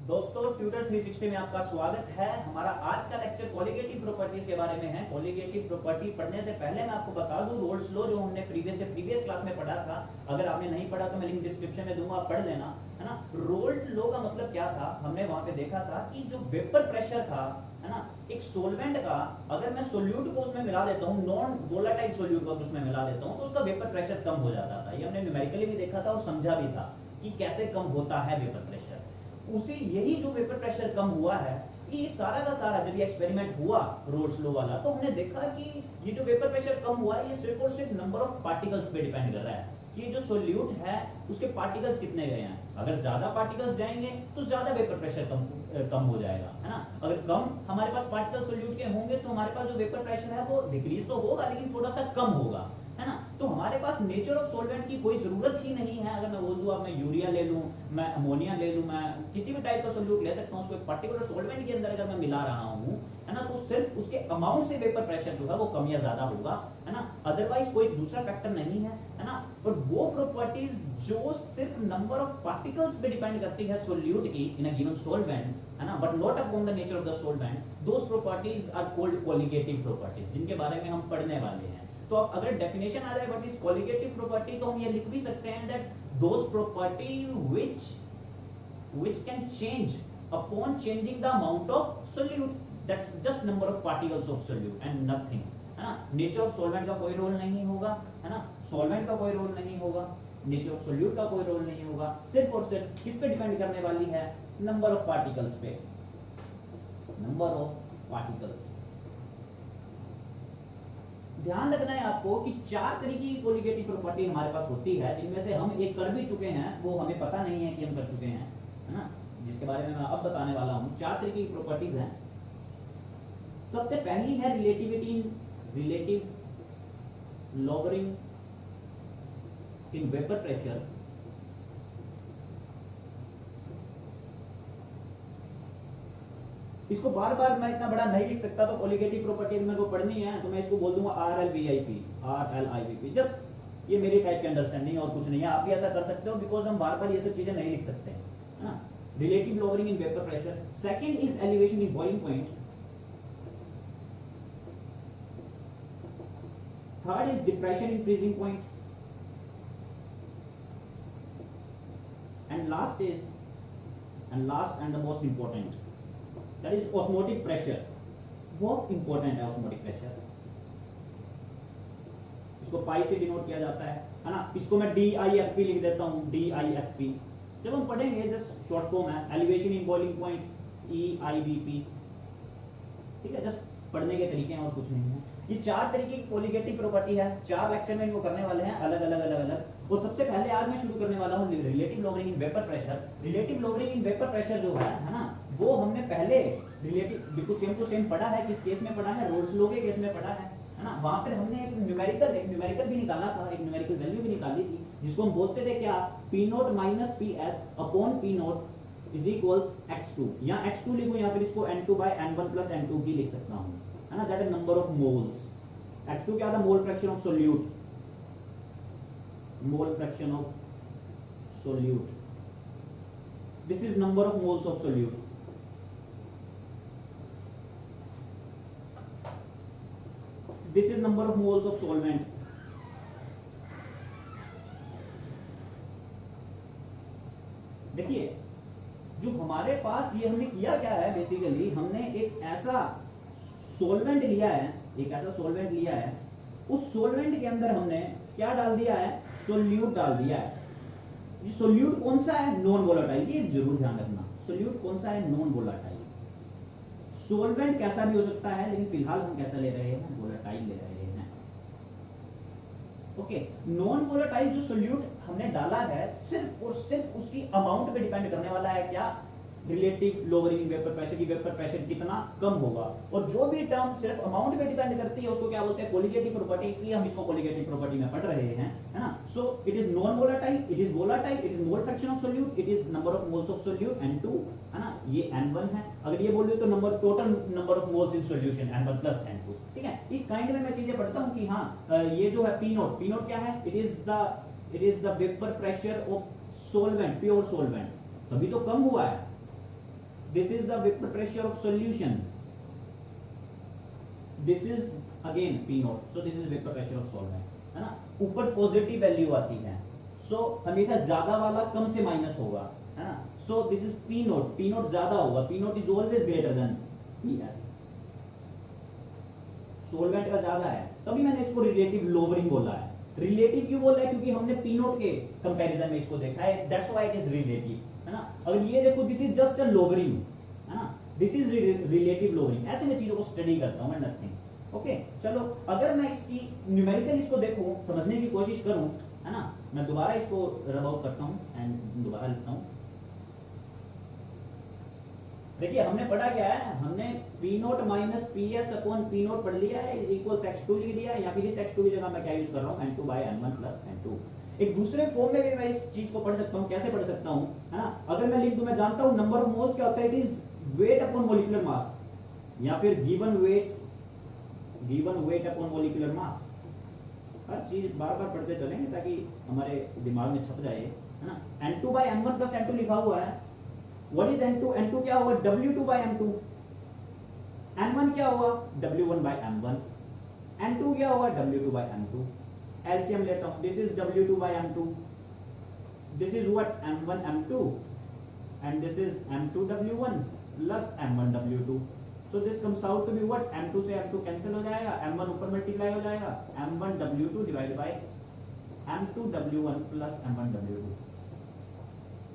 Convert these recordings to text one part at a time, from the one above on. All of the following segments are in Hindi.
दोस्तों ट्यूटर 360 में आपका स्वागत है। हमारा आज का लेक्चर कोलिगेटिव प्रॉपर्टीज के बारे में है। कोलिगेटिव प्रॉपर्टी पढ़ने से पहले मैं आपको बता दूं रोल्स लॉ जो हमने प्रीवियस क्लास में पढ़ा था, अगर आपने नहीं पढ़ा तो मैं लिंक डिस्क्रिप्शन में दूंगा, आप पढ़ लेना, है ना। रोल्स लॉ का मतलब क्या था, हमने वहां पे देखा था कि जो वेपर प्रेशर था, है ना, एक सोलवेंट का अगर मैं सोल्यूट को उसमें मिला देता हूँ, नॉन वोलेटाइल सोल्यूट को उसमें मिला देता हूँ तो उसका वेपर प्रेशर कम हो जाता था। ये हमने न्यूमेरिकली भी देखा था और समझा भी था कि कैसे कम होता है वेपर प्रेशर। उसी यही जो वेपर प्रेशर कम हुआ है, ये सारा का सारा जब ये एक्सपेरिमेंट हुआ रोल्स लॉ वाला, तो हमने देखा कि ये जो वेपर प्रेशर कम हुआ है ये सिर्फ और सिर्फ नंबर ऑफ पार्टिकल्स पे डिपेंड कर रहा है कि जो सोल्यूट है उसके पार्टिकल्स कितने गए हैं। अगर ज्यादा पार्टिकल्स जाएंगे तो ज्यादा वेपर प्रेशर कम हो जाएगा, है ना। अगर कम हमारे पास पार्टिकल सोल्यूट के होंगे तो हमारे पास जो वेपर प्रेशर है वो डिक्रीज तो होगा लेकिन थोड़ा सा कम होगा, है ना। तो हमारे पास नेचर ऑफ सॉल्वेंट की कोई जरूरत ही नहीं है। अगर मैं बोल दूं अब मैं यूरिया ले लूं, मैं अमोनिया ले लूं, मैं किसी भी टाइप का सोल्यूट ले सकता हूं, उसको एक पर्टिकुलर सॉल्वेंट के अंदर अगर मैं मिला रहा हूं, है ना, तो सिर्फ उसके अमाउंट से वेपर प्रेशर जो है वो कम या ज्यादा होगा, है ना। अदरवाइज कोई दूसरा फैक्टर नहीं है ना। और वो प्रॉपर्टीज जो सिर्फ नंबर ऑफ पार्टिकल्स पे डिपेंड करती है सोल्यूट की इन अ गिवन सॉल्वेंट, है ना, but not upon the nature of the solvent, those properties are called colligative properties, जिनके बारे में हम पढ़ने वाले हैं। तो अब अगर डेफिनेशन आ जाए व्हाट इज कोलिगेटिव प्रॉपर्टी, तो हम ये लिख भी सकते हैं that those property which can change upon changing the amount of solute, that's just number of particles of solute and nothing, है ना। नेचर ऑफ सॉल्वेंट का कोई रोल नहीं होगा, है ना, सॉल्वेंट का कोई रोल नहीं होगा, नेचर ऑफ सोल्यूट का कोई रोल नहीं होगा, सिर्फ और सिर्फ किस पे डिपेंड करने वाली है, नंबर ऑफ पार्टिकल्स पे, नंबर ऑफ पार्टिकल्स। ध्यान रखना है आपको कि चार तरीके की कोलिगेटिव प्रॉपर्टी हमारे पास होती है, जिनमें से हम एक कर भी चुके हैं, वो हमें पता नहीं है कि हम कर चुके हैं, है ना, जिसके बारे में मैं अब बताने वाला हूं। चार तरीके की प्रॉपर्टीज हैं। सबसे पहली है relative lowering in vapour pressure. इसको बार बार मैं इतना बड़ा नहीं लिख सकता, तो कोलिगेटिव प्रॉपर्टीज मेरे को पढ़नी है तो मैं इसको बोल दूंगा RLVIP, जस्ट ये मेरी टाइप की अंडरस्टैंडिंग और कुछ नहीं है। आप भी ऐसा कर सकते हो बिकॉज हम बार बार ये सब चीजें नहीं लिख सकते, है ना। Relative lowering in vapour pressure, second is elevation in boiling point, third is depression in freezing point, and last and the most important that is osmotic pressure। बहुत इंपॉर्टेंट है osmotic pressure, इसको पाई से डिनोट किया जाता है ना। इसको मैं DIFP लिख देता हूं, DIFP। जब हम पढ़ेंगे जस्ट शॉर्ट फॉर्म है, elevation in boiling point EIBP, ठीक है, जस्ट पढ़ने के तरीके हैं और कुछ नहीं है। ये चार तरीके की कोलिगेटिव प्रॉपर्टी है, चार लेक्चर में इनको करने वाले हैं अलग अलग। और सबसे पहले आज मैं शुरू करने वाला हूं relative lowering in vapour pressure. Relative lowering in vapour pressure जो है ना, वो हमने पहले रिलेटिव बिल्कुल सेम टू सेम पढ़ा है। किस केस में पढ़ा है, रोल्स लॉ के केस में पढ़ा है ना। वहां पर हमने एक न्यूमेरिकल भी निकाला था, एक न्यूमेरिकल वैल्यू भी निकाली थी, जिसको हम बोलते थे क्या, P0 minus PS upon P0 is equals x2, या x2 लिखूं या फिर इसको n2 bye n1 plus n2 भी लिख सकता हूं, है ना। That is number of moles. x2 क्या था, mole fraction of solute, mole fraction of solute, this is number of moles of solute. This is number of moles of solvent. देखिए जो हमारे पास ये हमने किया क्या है, बेसिकली हमने एक ऐसा सॉल्वेंट लिया है, उस सॉल्वेंट के अंदर हमने क्या डाल दिया है, सोल्यूट डाल दिया है। ये सोल्यूट कौन सा है, नॉन वोलेटाइल, ये जरूर ध्यान रखना, सोल्यूट कौन सा है, नॉन वोलेटाइल। सॉल्वेंट कैसा भी हो सकता है लेकिन फिलहाल हम कैसा ले रहे हैं, वोलेटाइल ले रहे हैं। ओके, नॉन वोलेटाइल जो सोल्यूट हमने डाला है सिर्फ और सिर्फ उसकी अमाउंट पे डिपेंड करने वाला है, क्या, रिलेटिव लॉगरिंग वेपर प्रेशर की, वेपर प्रेशर कितना कम होगा। और जो भी टर्म सिर्फ अमाउंट पे डिपेंड करती है उसको क्या बोलते हैं, कोलिगेटिव प्रॉपर्टी, इसलिए हम इसको कोलिगेटिव प्रॉपर्टी में पढ़ रहे हैं, है ना। So it is non volatile, it is volatile, it is mole fraction of solute, it is number of moles of solute N2, है ना, ये N1 है। अगर ये बोल रहे तो number total number of moles in solution N1 plus N2, ठीक है। इस काइंड में मैं चीजें पढ़ता हूं कि हाँ ये जो है P0 क्या है, it is the vapour pressure of solvent, pure solvent, तभी तो कम हुआ है, This is the vapor pressure of solution. This is again P naught. So this is vapor pressure of solvent, है ना. ऊपर पॉजिटिव वैल्यू आती है, सो हमेशा ज्यादा वाला कम से माइनस होगा, है ना. So this is P naught. P naught ज्यादा होगा. P naught is always greater than PS. Solvent का ज्यादा है, तभी मैंने इसको रिलेटिव लोवरिंग बोला है. रिलेटिव क्यों बोला है? क्योंकि हमने P naught के कंपैरिजन में इसको देखा है. That's why it is relative, है ना. अगर ये देखो, this is just a lowering, है ना. This is relative lowering. ऐसे मैं चीजों को स्टडी करता हूं, मैं नथिंग. ओके, चलो अगर मैं इसकी न्यूमेरिकल इसको देखूं, समझने की कोशिश करूं, है ना. मैं दोबारा इसको रब आउट करता हूं एंड दोबारा लिखता हूं. देखिए हमने पढ़ा क्या है, हमने P naught minus PS upon P naught पढ़ लिया है, इक्वल्स x2 लिख दिया है. या फिर इस x2 की जगह मैं क्या यूज कर रहा हूं, n2 by n1 plus n2. एक दूसरे फॉर्म में भी मैं इस चीज को पढ़ सकता हूं. कैसे पढ़ सकता हूं, है ना. अगर मैं लिख दूं, मैं जानता हूं नंबर ऑफ मोल्स क्या होता है, it is weight upon molecular mass, या फिर given weight upon molecular mass. हर चीज बार बार पढ़ते चलेंगे ताकि हमारे दिमाग में छप जाए, है ना. n2 by n1 plus n2 लिखा हुआ है. What is n2? n2 क्या होगा, W2 by m2. n1 क्या होगा, W1 by m1. n2 क्या होगा, W2 by m2. एलसीएम लेता हूं. This is W2 by m2. This is what, m1 m2 and this is m2 W1 plus m1 W2. So this comes out to be what, m2 से m2 कैंसिल हो जाएगा, m1 ऊपर मल्टीप्लाई हो जाएगा, m1 W2 divide by m2 W1 plus m1 W2.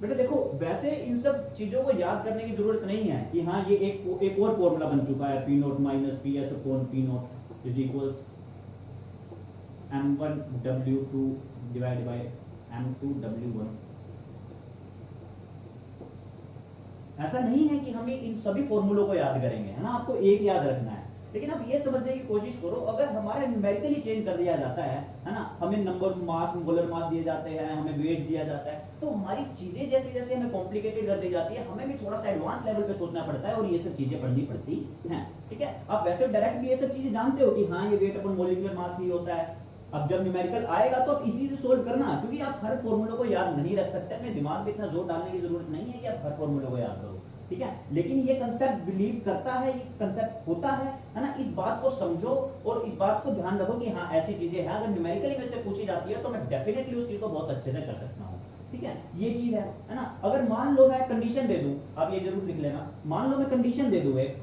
बेटा देखो, वैसे इन सब चीजों को याद करने की जरूरत नहीं है कि हाँ ये एक और फॉर्मूला बन चुका है, P naught minus PS upon P naught is equals m1 W2 divide by m2 W1. ऐसा नहीं है कि हमें इन सभी फॉर्मूलों को याद करेंगे, है ना. आपको एक याद रखना है, लेकिन आप ये समझने की कोशिश करो, अगर हमारा न्यूमेरिकली चेंज कर दिया जाता है ना. हमें नंबर मास, मोलर मास दिए जाते हैं, हमें वेट दिया जाता है, तो हमारी चीजें जैसे जैसे हमें कॉम्प्लिकेटेड कर दी जाती है, हमें भी थोड़ा सा एडवांस लेवल पे सोचना पड़ता है और ये सब चीजें पढ़नी पड़ती हैं. ठीक है, आप वैसे डायरेक्ट भी ये सब चीजें जानते हो कि हाँ ये वेट अपन मॉलिक्यूलर मास ही होता है. अब जब न्यूमेरिकल आएगा तो आप इसी से सोल्व करना, क्योंकि आप हर फॉर्मूले को याद नहीं रख सकते. अपने दिमाग पे इतना जोर डालने की जरूरत नहीं है कि आप हर फॉर्मूले को याद करो, ठीक है. लेकिन ये कंसेप्ट बिलीव करता है, ये कंसेप्ट होता है ना. इस बात को समझो और इस बात को ध्यान रखो कि हाँ ऐसी चीजें हैं. अगर न्यूमेरिकली में से पूछी जाती है तो मैं डेफिनेटली उस चीज को बहुत अच्छे से कर सकता हूँ, ठीक है. ये चीज है ना. अगर मान लो मैं कंडीशन दे दूं, आप ये जरूर लिख लेना. मान लो मैं कंडीशन दे दूं एक,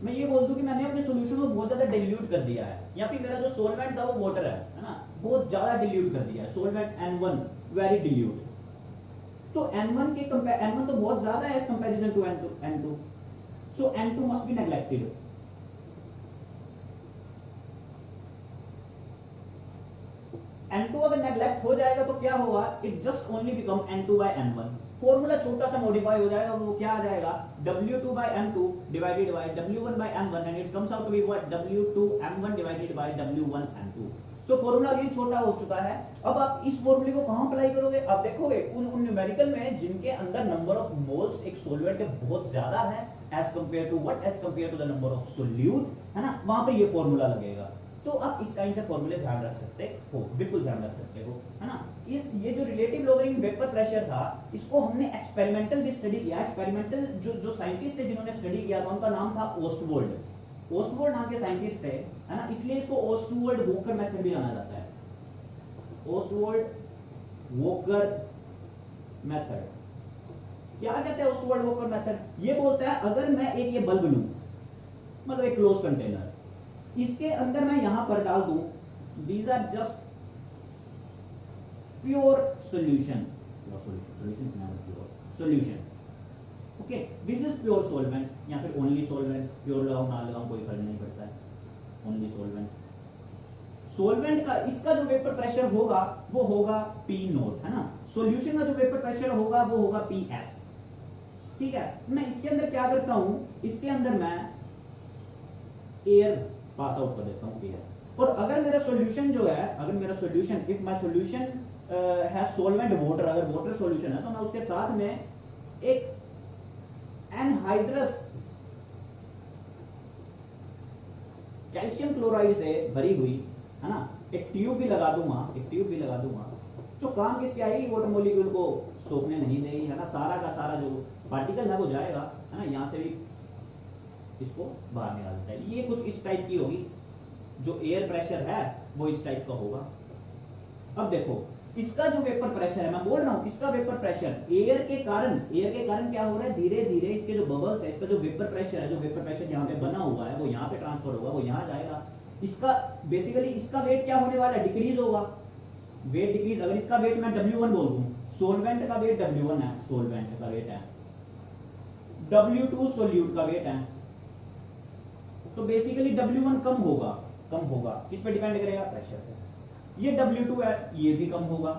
मैं ये बोल दूं कि मैंने अपने सॉल्यूशन को बहुत ज्यादा डिल्यूट कर दिया है, या फिर मेरा जो सॉल्वेंट था वो वाटर है ना, बहुत ज्यादा डिल्यूट कर दिया है. Solvent N1 very dilute. तो N1 के N1 तो बहुत ज्यादा है as comparison to N2. So N2 must be neglected. N2 अगर नेग्लेक्ट हो जाएगा तो क्या होगा, it just only become N2 by N1. Formula छोटा सा मॉडिफाई हो जाएगा, वो क्या आ जाएगा, W2 by M2 divided by W1 by M1 and it comes out to be what, W2 M1 divided by W1 M2. तो फॉर्मूला अगेन छोटा हो चुका है. अब आप इस फॉर्मूले को कहां अप्लाई करोगे, आप देखोगे उन न्यूमेरिकल में जिनके अंदर नंबर ऑफ मोल्स एक सॉल्वेंट के बहुत ज्यादा है as compare to what, as compare to the number of solute, है ना. वहां पे ये फॉर्मूला लगेगा. तो आप इस काइंड से फॉर्मूले ध्यान रख सकते हो, बिल्कुल ध्यान रख सकते हो, है ना. ये जो रिलेटिव लोवरिंग वेपर प्रेशर था, इसको हमने एक्सपेरिमेंटल भी स्टडी किया. एक्सपेरिमेंटल जो साइंटिस्ट थे जिन्होंने स्टडी किया था, उनका नाम था ओस्टवोल्ड. ओस्टवोल्ड नाम के साइंटिस्ट थे, है ना. इसलिए इसको ओस्टवोल्ड वोकर मेथड भी जाना जाता है. ओस्टवोल्ड वोकर मेथड क्या कहते हैं? ओस्टवोल्ड वोकर मेथड ये बोलता है, अगर मैं एक ये बल्ब लूं, मतलब एक क्लोज कंटेनर, इसके अंदर मैं यहां पर डाल दूं, these are just pure solution. Okay, this is pure solvent, या फिर ओनली सॉल्वेंट. प्योर लगाऊं ना लगाऊं कोई फर्क नहीं पड़ता है, ओनली सॉल्वेंट. सॉल्वेंट का इसका जो वेपर प्रेशर होगा वो होगा P नोट, है ना. सॉल्यूशन का जो वेपर प्रेशर होगा वो होगा PS. ठीक है, मैं इसके अंदर क्या करता हूं, इसके अंदर मैं एयर पास आउट कर देता हूं, एयर. और अगर मेरा सॉल्यूशन जो है, अगर मेरा सॉल्यूशन, इफ माय सॉल्यूशन है सॉल्वेंट वाटर, अगर वाटर सॉल्यूशन है तो मैं उसके साथ में एक एनहाइड्रस कैल्शियम क्लोराइड से भरी हुई, है ना, एक ट्यूब भी लगा दूंगा, जो काम किसके आएगी, वाटर मॉलिक्यूल को सोखने नहीं देगी, है ना, सारा का सारा जो पार्टिकल है वो जाएगा, है ना, यहाँ से भी इसको बाहर निकाल देता है। ये कुछ इस टाइप की होगी, जो एयर प्रेशर है वो इस टाइप का होगा। अब देखो इसका जो वेपर प्रेशर है, मैं बोल रहा हूं इसका वेपर प्रेशर एयर के कारण क्या हो रहा है, धीरे धीरे इसके जो बबल्स है, इसका जो वेपर प्रेशर है, जो वेपर प्रेशर यहाँ पे बना हुआ है वो यहाँ पे ट्रांसफर होगा, वो यहाँ जाएगा। इसका बेसिकली इसका वेट क्या होने वाला है, डिक्रीज होगा, वेट डिक्रीज। अगर इसका वेट मैं W1 बोल दूं, सोलवेंट का वेट W1 है, सोलवेंट का वेट है, W2 सोल्यूट का वेट है, तो बेसिकली W1 कम होगा, किस पे डिपेंड करेगा, प्रेशर पे। ये W2 है, ये भी कम होगा,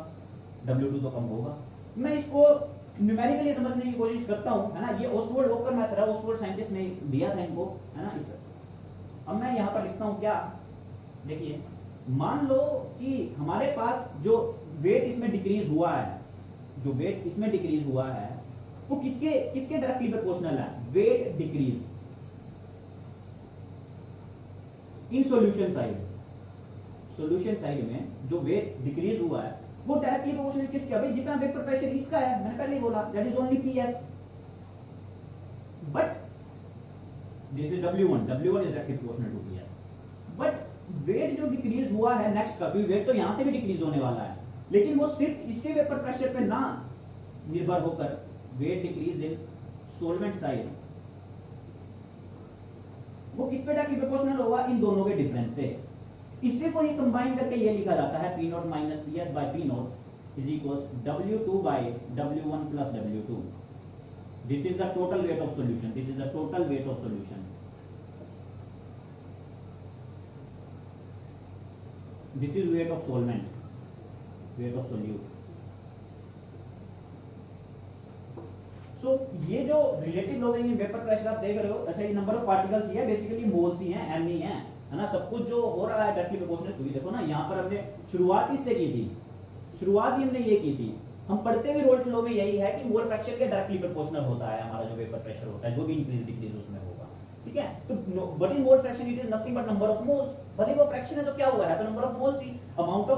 W2 तो कम होगा। मैं इसको न्यूमेरिकली समझने की कोशिश करता हूं, है ना, ये ओस्टवर्ड वॉकर मेथड है, ओस्टवर्ड साइंटिस्ट ने दिया था इनको, है ना। इस अब मैं यहां पर लिखता हूं क्या, देखिए मान लो कि हमारे पास जो वेट इसमें डिक्रीज हुआ है, वो किसके डायरेक्टली प्रोपोर्शनल है, weight decrease in solution side में जो वेट डिक्रीज हुआ है वो डायरेक्टली प्रोपोर्शनल किसका, भाई जितना वेपर प्रेशर इसका है, मैंने पहले ही बोला, that is only PS, but this is W1 is directly proportional to PS, but weight जो डिक्रीज हुआ है नेक्स्ट का, क्योंकि वेट तो यहां से भी डिक्रीज होने वाला है, लेकिन वो सिर्फ इसके वेपर प्रेशर पे ना निर्भर होकर, weight decrease in solvent side, वो किस पे डायरेक्टली प्रोपोर्शनल होगा, इन दोनों के डिफरेंस से। इसी को ही कंबाइन करके ये लिखा जाता है P0 minus PS by P0 is equals W2 by W1 plus W2। This is the total weight of solution, this is weight of solvent, weight of solute. So ये जो relative lowering in vapour pressure आप देख रहे हो, अच्छा ये नंबर ऑफ पार्टिकल्स ही है, बेसिकली मोल्स ही हैं, m नहीं है, है ना। सब कुछ जो हो रहा है डायरेक्टली प्रोपोर्शनल, क्योंकि देखो ना यहाँ पर हमने शुरुआत इससे की थी, शुरुआत ही हमने ये की थी। हम पढ़ते हुए रोल्स लॉ में यही है कि मोल फ्रैक्शन के डायरेक्टली प्रोपोर्शनल होता है हमारा जो वेपर प्रेशर होता है, जो भी इंक्रीज डिक्रीज उसमें होगा, ठीक है। तो but in mole fraction it is nothing but number of moles, भले वो फ्रैक्शन है तो क्या हुआ है, तो number of moles he. Amount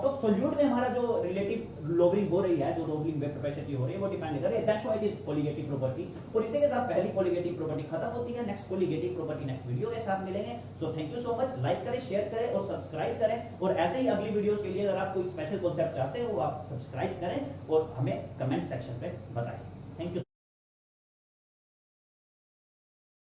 of solute में हमारा जो रिलेटिव लोबरिंग हो रही है, जो लोबरिंग वेपर प्रेशर की हो रही है, वो डिपेंड कर रही है, that's why it is colligative property. और इसी के साथ पहली कोलिगेटिव प्रॉपर्टी खत्म होती है। Next colligative property next video के साथ मिलेंगे। So thank you so much, like करें, शेयर करें और सब्सक्राइब करें, और ऐसे ही अगली वीडियोस के लिए अगर आप कोई स्पेशल कॉन्सेप्ट चाहते हो वो आप सब्सक्राइब करें और हमें कमेंट सेक्शन पे बताएं। Thank you.